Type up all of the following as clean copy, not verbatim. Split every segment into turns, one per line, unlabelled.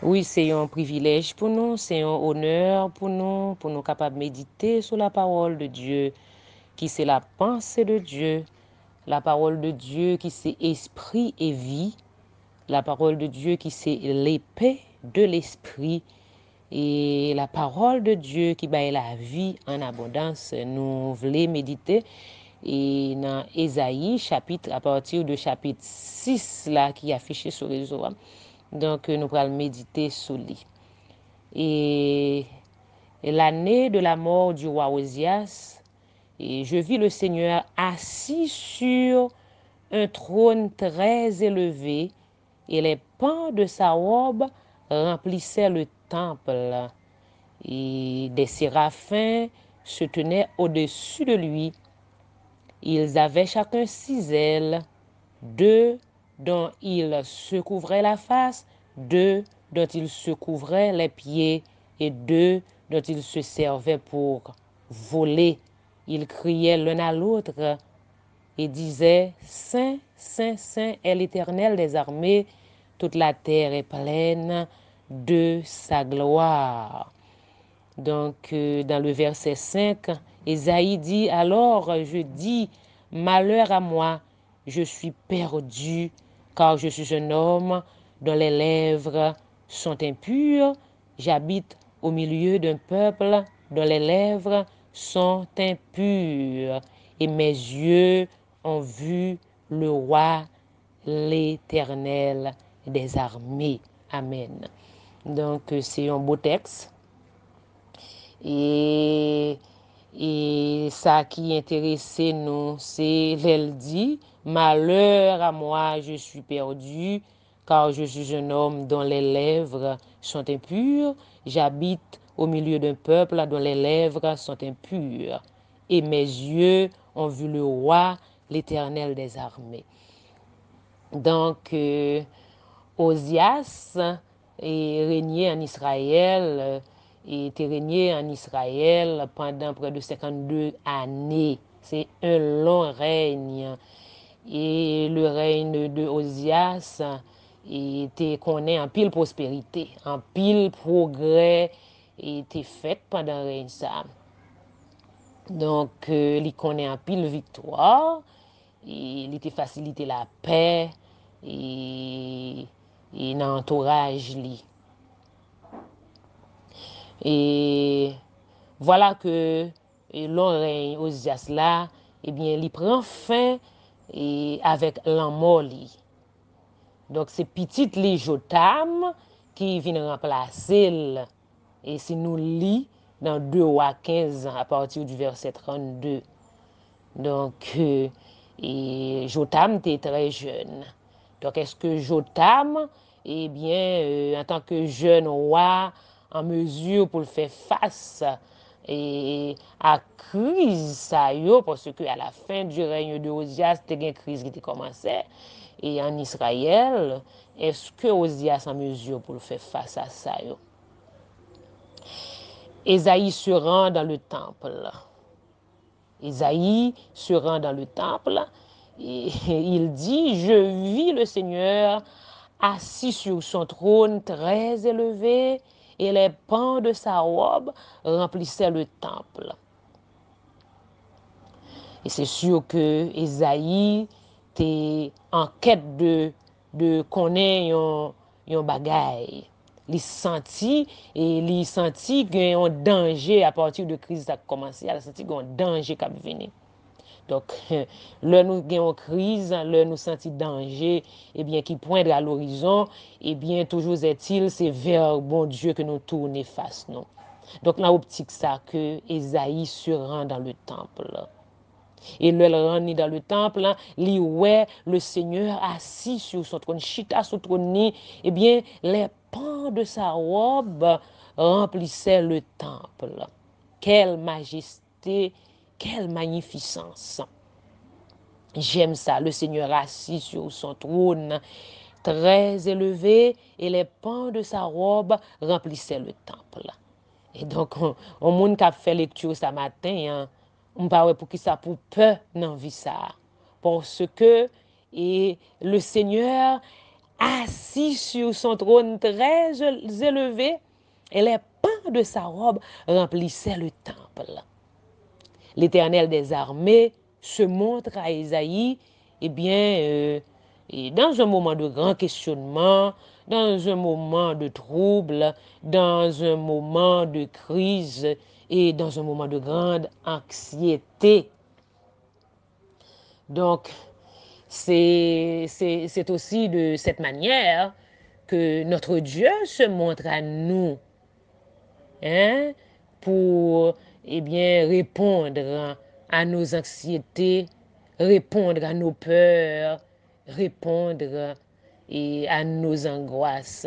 Oui, c'est un privilège pour nous, c'est un honneur pour nous capables de méditer sur la parole de Dieu, qui c'est la pensée de Dieu, la parole de Dieu qui c'est esprit et vie, la parole de Dieu qui c'est l'épée de l'esprit et la parole de Dieu qui baille la vie en abondance. Nous voulons méditer et dans Ésaïe chapitre à partir de chapitre 6 là qui est affiché sur les réseau. Donc nous allons méditer sur lui. Et l'année de la mort du roi Osias, et je vis le Seigneur assis sur un trône très élevé, et les pans de sa robe remplissaient le temple. Et des séraphins se tenaient au-dessus de lui. Ils avaient chacun 6 ailes, 2 dont ils se couvraient la face, 2 dont ils se couvraient les pieds, et 2 dont ils se servaient pour voler. Ils criaient l'un à l'autre et disaient, Saint, Saint, Saint est l'Éternel des armées, toute la terre est pleine de sa gloire. Donc, dans le verset 5, Ésaïe dit, alors je dis, malheur à moi, je suis perdu, car je suis un homme dont les lèvres sont impures, j'habite au milieu d'un peuple dont les lèvres sont impures, et mes yeux ont vu le roi, l'Éternel des armées. Amen. Donc, c'est un beau texte. Et, et ça qui intéressait nous, c'est elle dit, malheur à moi, je suis perdu, car je suis un homme dont les lèvres sont impures, j'habite au milieu d'un peuple dont les lèvres sont impures, et mes yeux ont vu le roi, l'Éternel des armées. Donc, Osias est régné en Israël, et était régné en Israël pendant près de 52 années. C'est un long règne. Et le règne de Osias était connaît en pile prospérité, en pile progrès était fait pendant le règne ça. Donc, il connaît en pile victoire, et il était facilité la paix et, et dans l'entourage. Et voilà que l'on règne Osias là, eh bien, il prend fin et avec l'an mort. Donc, c'est petit les Jotam qui vient remplacer. Et si nous lit dans 2 Rois 15 à partir du verset 32. Donc, et Jotam était très jeune. Donc, est-ce que Jotam, eh bien, en tant que jeune roi, en mesure pour le faire face et à crise ça yo, parce que à la fin du règne de Osias, c'était une crise qui était commencée et en Israël, est-ce que Osias en mesure pour le faire face à ça yo? Ésaïe se rend dans le temple. Ésaïe se rend dans le temple et il dit, je vis le Seigneur assis sur son trône très élevé et les pans de sa robe remplissaient le temple. Et c'est sûr que Ésaïe était en quête de connaître un bagay. Il senti et il senti qu'il y a un danger à partir de crise qui a commencé. Il a senti qu'il y a un danger qui a venu. Donc, là nous avons une crise, là nous sentons danger, eh bien, qui pointe à l'horizon, eh bien, toujours est-il, c'est vers bon Dieu que nous tournons face, non. Donc, dans l'optique ça, que Ésaïe se rend dans le temple. Et le rend dans le temple, il voit le Seigneur assis sur son trône, chita sur son trône, eh bien, les pans de sa robe remplissaient le temple. Quelle majesté, quelle magnificence. J'aime ça, le Seigneur assis sur son trône, très élevé, et les pans de sa robe remplissaient le temple. Et donc, on monde qui a fait lecture ce matin, hein, on parle pour qui ça pour peu dans vie ça. Parce que et le Seigneur assis sur son trône très élevé, et les pans de sa robe remplissaient le temple. L'Éternel des armées se montre à Ésaïe, eh bien, et dans un moment de grand questionnement, dans un moment de trouble, dans un moment de crise et dans un moment de grande anxiété. Donc, c'est aussi de cette manière que notre Dieu se montre à nous, hein, pour eh bien, répondre à nos anxiétés, répondre à nos peurs, répondre à nos angoisses.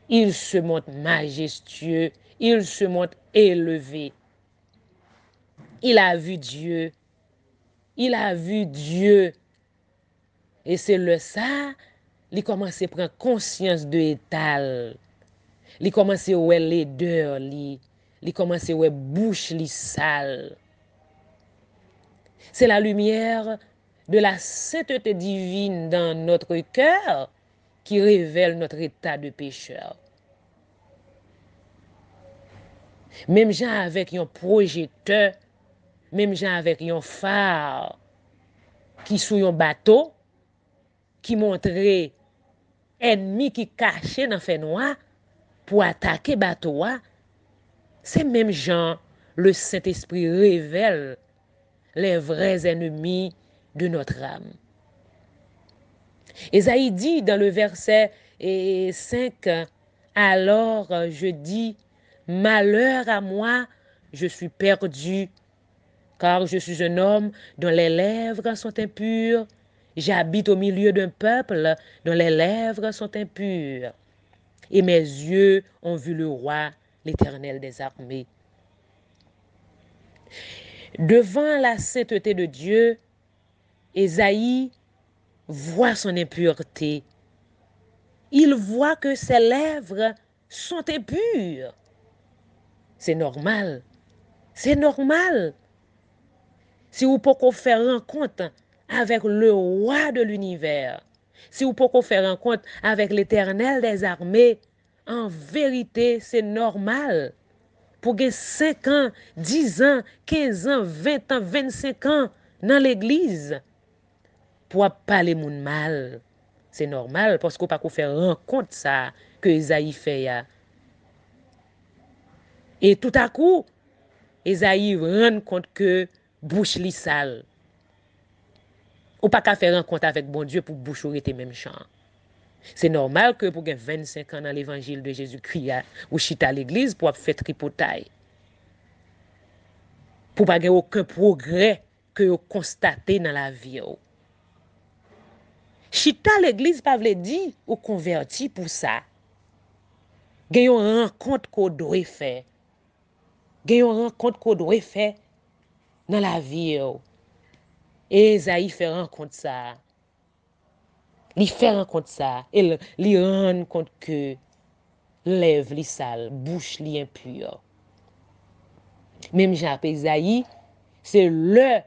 Il se montre majestueux, il se montre élevé. Il a vu Dieu, il a vu Dieu. Et c'est le ça, il commence à prendre conscience de l'étal. Il commence à voir l'odeur, il commence à voir bouche li sale. C'est la lumière de la sainteté divine dans notre cœur qui révèle notre état de pécheur. Même gens avec un projecteur, même gens avec un phare qui sous un bateau, qui montre ennemi qui caché dans fait noir pour attaquer bateau, c'est même gens le Saint-Esprit révèle les vrais ennemis de notre âme. Ésaïe dit dans le verset 5, alors je dis, malheur à moi, je suis perdu, car je suis un homme dont les lèvres sont impures. J'habite au milieu d'un peuple dont les lèvres sont impures. Et mes yeux ont vu le roi, l'Éternel des armées. Devant la sainteté de Dieu, Ésaïe voit son impureté. Il voit que ses lèvres sont impures. C'est normal. C'est normal. Si vous pouvez faire rencontre avec le roi de l'univers, si vous pouvez faire rencontre avec l'Éternel des armées, en vérité, c'est normal. Pour gagner 5 ans, 10 ans, 15 ans, 20 ans, 25 ans dans l'église, pour parler moun mal. C'est normal parce qu'on ne peut pas faire rencontre ça que Esaïe fait. Et tout à coup, Esaïe rend compte que bouche li sale. Ou pas qu'à faire rencontre avec bon Dieu pour bouche ou était même chant. C'est normal que pour 25 ans dans l'évangile de Jésus-Christ, ou chita à l'église pour faire tripotaille. Pour pas avoir aucun progrès que vous constatez dans la vie. Chita à l'église pas veut dire ou converti pour ça. Gen yon rencontre qu'on doit faire. Gen yon rencontre qu'on doit faire dans la vie. Et Esaïe fait rencontre ça. Il fait rencontre ça. Et il rend compte que lèvres li sale, bouche li impure. Même Jean Esaïe, c'est le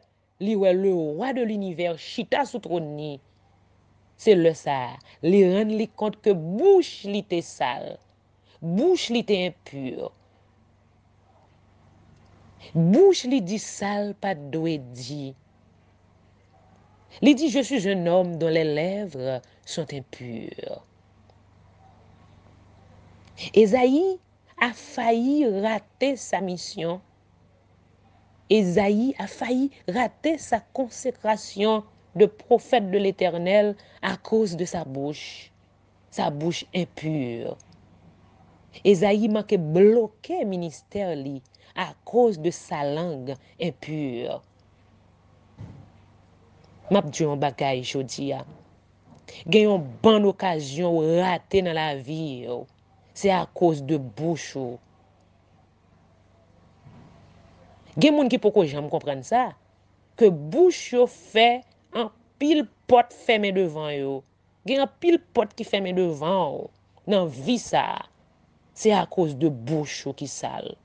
roi de l'univers, chita sous trône. C'est le ça. Li rend li compte que bouche li te sale. Bouche li te impure. Bouche li dit sale, pas doué dit. Li dit, je suis un homme dont les lèvres sont impures. Esaïe a failli rater sa mission. Esaïe a failli rater sa consécration de prophète de l'Éternel à cause de sa bouche impure. Esaïe manquait bloqué le ministère li à cause de sa langue impure. M'a dit un bagay jodi a. Gen yon bonne occasion raté dans la vie. C'est à cause de bouche. Gen moun qui poko jamais comprendre ça que bouche fait un pile porte fermé devant yo. Gen un pile porte qui fermé devant dans vie ça. C'est à cause de bouche qui sale.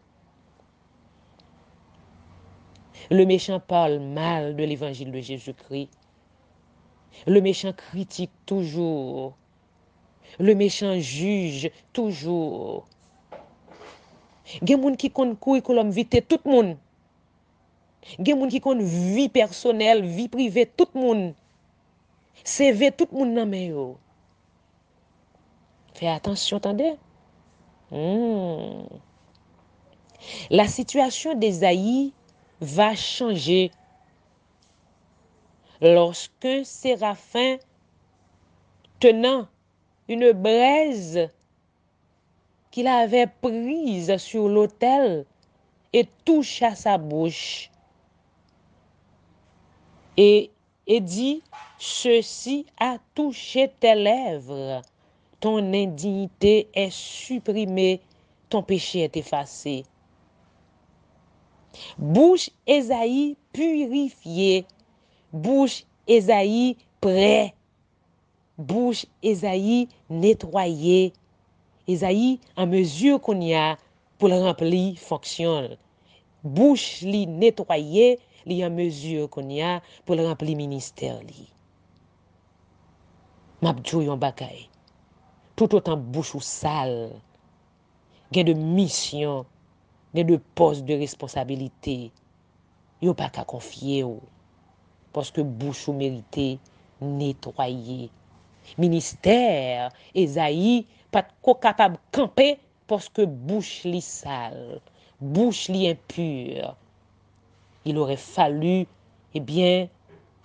Le méchant parle mal de l'évangile de Jésus-Christ. Le méchant critique toujours. Le méchant juge toujours. Gen moun qui kon kouy ko l'homme vite tout moun. Gen moun qui kon vie personnelle, vie privée tout moun. CV tout moun nan men yo. Fais attention, attendez. La situation d'Ésaïe va changer lorsque Séraphin, tenant une braise qu'il avait prise sur l'autel et toucha sa bouche et dit, ceci a touché tes lèvres, ton indignité est supprimée, ton péché est effacé. Bouche Ésaïe purifiée, bouche Ésaïe prêt, bouche Ésaïe nettoyée, Ésaïe en mesure qu'on y a pour le remplir fonction. Bouche li nettoyée, li en mesure qu'on y a pour le remplir ministère li. Mabdjou yon bakay. Tout autant bouche ou sale, gen de mission, gen de poste de responsabilité, yo pas qu'à confier ou. Parce que bouche ou mérité nettoyer. Ministère, Ésaïe, pas ko capable camper parce que bouche li sale, bouche li impure. Il aurait fallu, eh bien,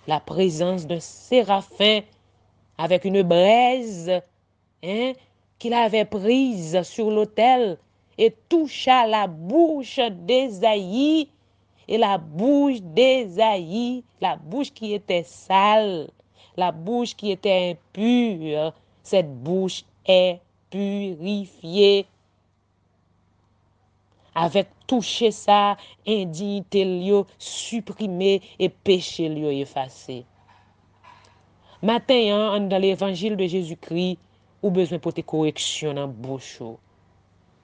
la présence d'un séraphin avec une braise qu'il avait prise sur l'autel et toucha la bouche d'Ésaïe. Et la bouche d'Ésaïe, la bouche qui était sale, la bouche qui était impure, cette bouche est purifiée. Avec toucher ça, indignité liyo supprimé et péché liyo effacé. Matin, dans l'évangile de Jésus-Christ, ou besoin pour te correction dans bouche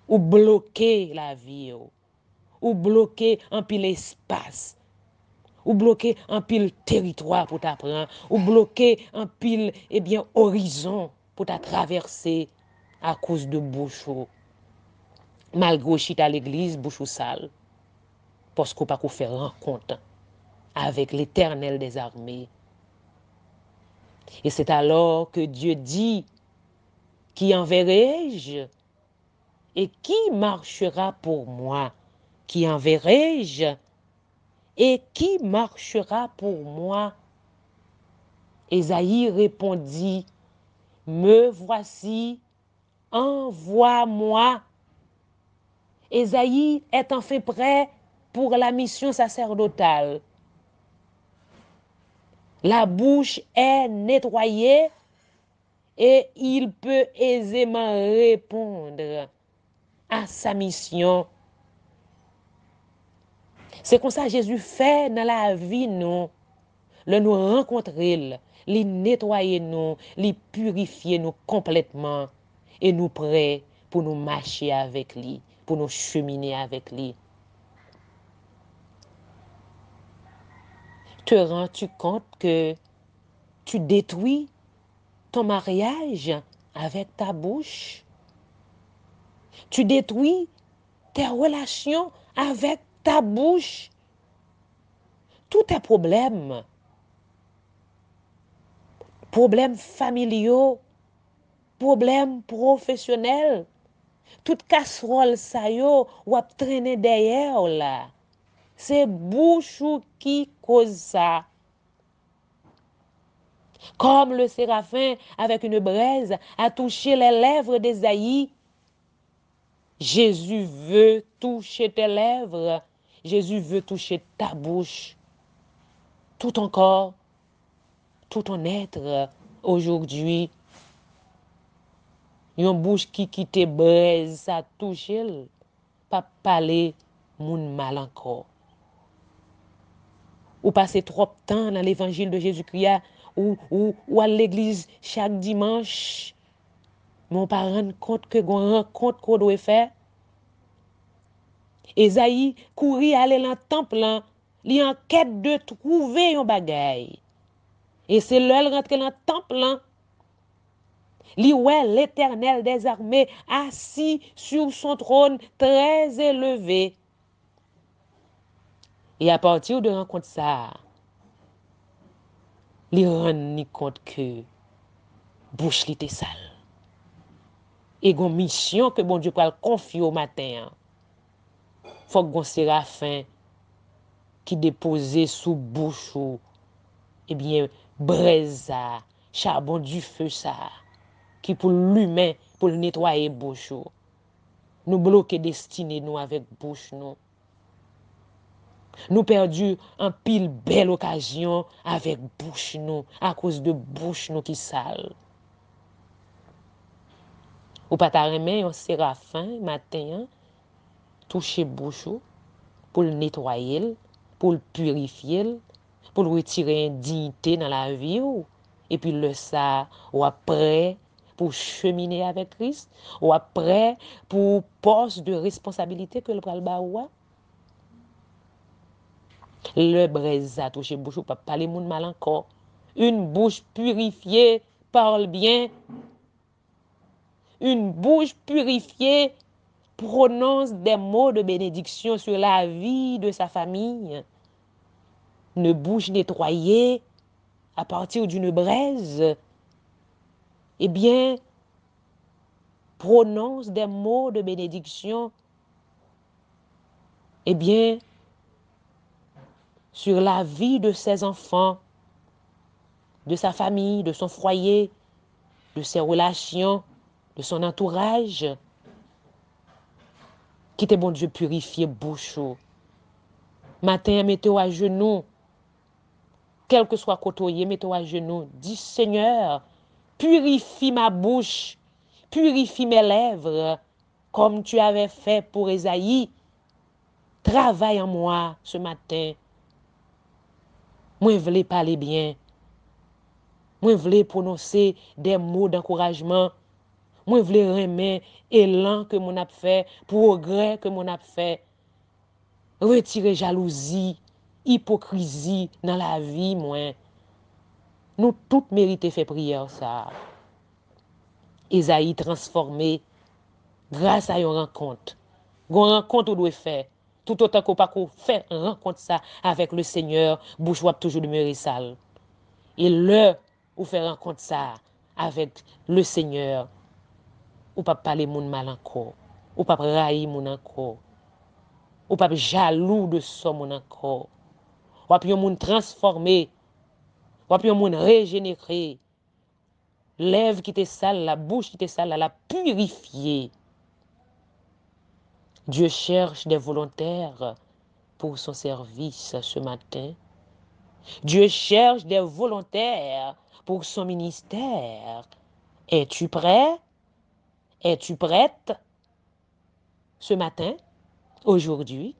ou bloquer la vie ou bloquer un pile espace ou bloquer un pile territoire pour t'apprendre ou bloquer un pile horizon pour ta traverser à cause de bouche malgré chita à l'église bouche sale parce qu'on pas qu'on faire rencontre avec l'Éternel des armées. Et c'est alors que Dieu dit, qui enverrai-je et qui marchera pour moi? Qui enverrai-je et qui marchera pour moi? Ésaïe répondit, me voici, envoie-moi. Ésaïe est enfin prêt pour la mission sacerdotale. La bouche est nettoyée et il peut aisément répondre à sa mission. C'est comme ça que Jésus fait dans la vie, nous. Le nous rencontrer, les nettoyer nous, les purifier nous complètement et nous prêts pour nous marcher avec lui, pour nous cheminer avec lui. Te rends-tu compte que tu détruis ton mariage avec ta bouche? Tu détruis tes relations avec ta bouche. Tous tes problèmes familiaux, problèmes professionnels, toute casserole ça yo ou a traîner derrière là. C'est bouche qui cause ça. Comme le séraphin avec une braise a touché les lèvres d'Ésaïe, Jésus veut toucher tes lèvres. Jésus veut toucher ta bouche. Tout ton corps, tout ton être aujourd'hui. Une bouche qui quitte braise, ça touche, pas parler moun mal encore. Ou passer trop de temps dans l'évangile de Jésus-Christ ou à l'église chaque dimanche, mais on pas rendre compte que on rencontre qu'on doit faire. Ésaïe courir aller dans le temple, li en quête de trouver un bagay. Et c'est là il rentre dans le temple. Li ouais l'Éternel des armées assis sur son trône très élevé. Et à partir de rencontre ça, li rend compte que bouche li était sale. Et gon mission que bon Dieu pral confier au matin. Faut gon séraphin qui déposé sous bouche ou eh bien braise ça, charbon du feu ça, qui pour l'humain pour le nettoyer bouche ou. Nous bloquer destinée nous avec bouche nous. Nous perdu un pile belle occasion avec bouche nous à cause de bouche nous qui sale. Ou pas ta remet un séraphin matin toucher bouche pour le nettoyer, pour le purifier, pour le retirer indignité dans la vie et puis le ça ou après pour cheminer avec Christ ou après pour poste de responsabilité que le pral ba ou le braise a touché bouche ou pas parler moun mal encore. Une bouche purifiée parle bien. Une bouche purifiée prononce des mots de bénédiction sur la vie de sa famille. Une bouche nettoyée à partir d'une braise, eh bien, prononce des mots de bénédiction, eh bien, sur la vie de ses enfants, de sa famille, de son foyer, de ses relations, de son entourage. Qui te bon Dieu purifier bouche. Matin, mettez-vous à genoux. Quel que soit côté, mettez-vous à genoux. Dis Seigneur, purifie ma bouche, purifie mes lèvres, comme tu avais fait pour Esaïe. Travaille en moi ce matin. Moi, je voulais parler bien. Moi, je voulais prononcer des mots d'encouragement. Moi, je voulais remettre élan que mon a fait, progrès que mon a fait. Retirer jalousie, hypocrisie dans la vie, moi. Nous tous méritons faire prière ça. Esaïe transformé grâce à une rencontre. Une rencontre où doit faire. Tout autant qu'on pas fait rencontre ça avec le Seigneur, bouche wap toujours demeurer sale. Et là où faire rencontre ça avec le Seigneur, ou pas parler moun mal encore, ou pas railler moun encore, ou pas jaloux de ça moun encore. Ou pas yon moun transformé, ou pas yon moun régénéré. Lèvres qui étaient sales, la bouche qui était sale, la purifier. Dieu cherche des volontaires pour son service ce matin. Dieu cherche des volontaires pour son ministère. Es-tu prêt? Es-tu prête ce matin, aujourd'hui?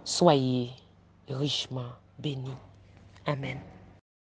Soyez richement bénis. Amen.